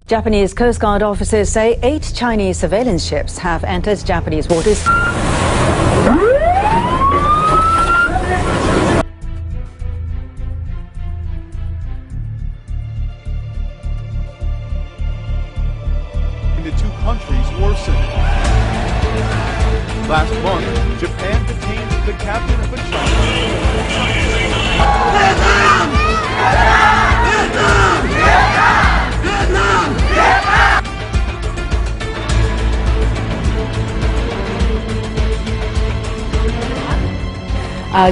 Japanese Coast Guard officers say 8 Chinese surveillance ships have entered Japanese waters. The two countries worsened. Last month, Japan detained the captain of a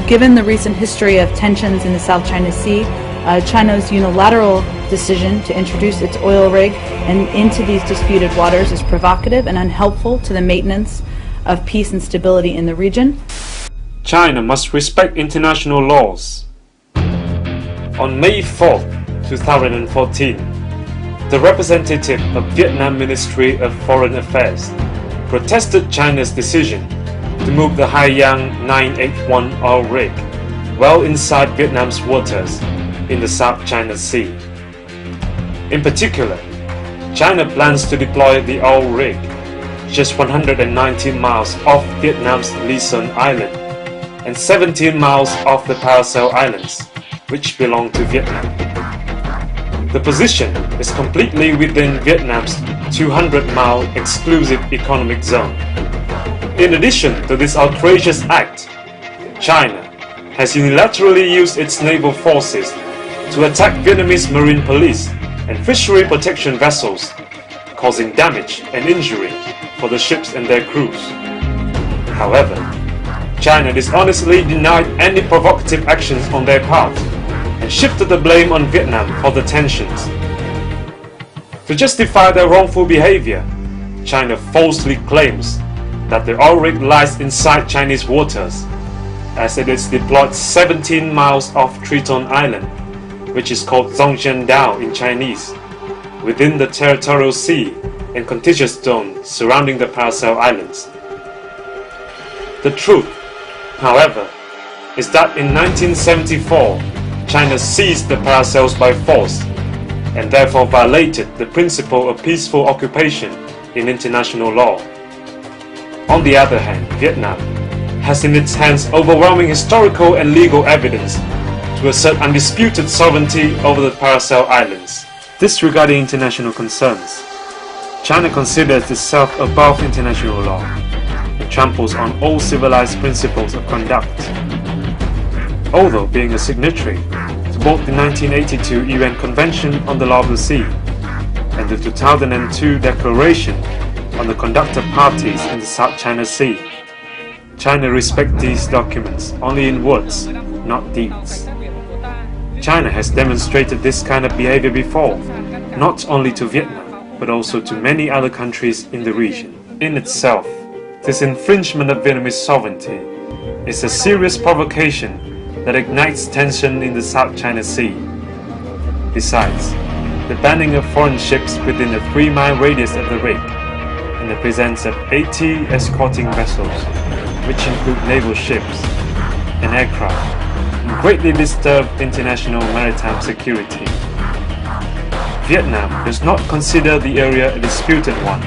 Given the recent history of tensions in the South China Sea, China's unilateral decision to introduce its oil rig into these disputed waters is provocative and unhelpful to the maintenance of peace and stability in the region. China must respect international laws. On May 4, 2014, the representative of Vietnam Ministry of Foreign Affairs protested China's decision to move the Haiyang 981 oil rig well inside Vietnam's waters in the South China Sea. In particular, China plans to deploy the oil rig just 190 miles off Vietnam's Lý Sơn Island and 17 miles off the Paracel Islands, which belong to Vietnam. The position is completely within Vietnam's 200-mile exclusive economic zone. In addition to this outrageous act, China has unilaterally used its naval forces to attack Vietnamese marine police and fishery protection vessels, causing damage and injury for the ships and their crews. However, China dishonestly denied any provocative actions on their part and shifted the blame on Vietnam for the tensions. To justify their wrongful behavior, China falsely claims that the oil rig lies inside Chinese waters, as it is deployed 17 miles off Triton Island, which is called Zhongzhendao in Chinese, within the territorial sea and contiguous zone surrounding the Paracel Islands. The truth, however, is that in 1974, China seized the Paracels by force and therefore violated the principle of peaceful occupation in international law. On the other hand, Vietnam has in its hands overwhelming historical and legal evidence to assert undisputed sovereignty over the Paracel Islands. Disregarding international concerns, China considers itself above international law and tramples on all civilized principles of conduct. Although being a signatory to both the 1982 UN Convention on the Law of the Sea and the 2002 Declaration on the Conduct of Parties in the South China Sea, China respects these documents only in words, not deeds. China has demonstrated this kind of behavior before, not only to Vietnam, but also to many other countries in the region. In itself, this infringement of Vietnamese sovereignty is a serious provocation that ignites tension in the South China Sea. Besides, the banning of foreign ships within a 3-mile radius of the rig and the presence of 80 escorting vessels, which include naval ships and aircraft, greatly disturb international maritime security. Vietnam does not consider the area a disputed one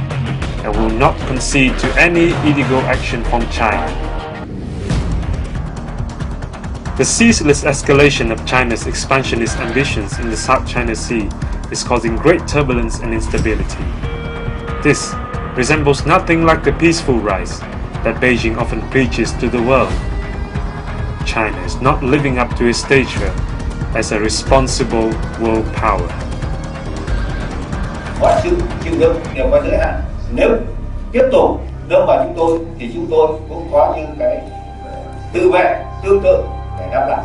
and will not concede to any illegal action from China. The ceaseless escalation of China's expansionist ambitions in the South China Sea is causing great turbulence and instability. This resembles nothing like the peaceful rise that Beijing often preaches to the world. China is not living up to its stature as a responsible world power. Có sự chịu đựng đều có giới hạn. Nếu tiếp tục đâm vào chúng tôi thì chúng tôi cũng có những cái tự vệ tương tự để đáp lại.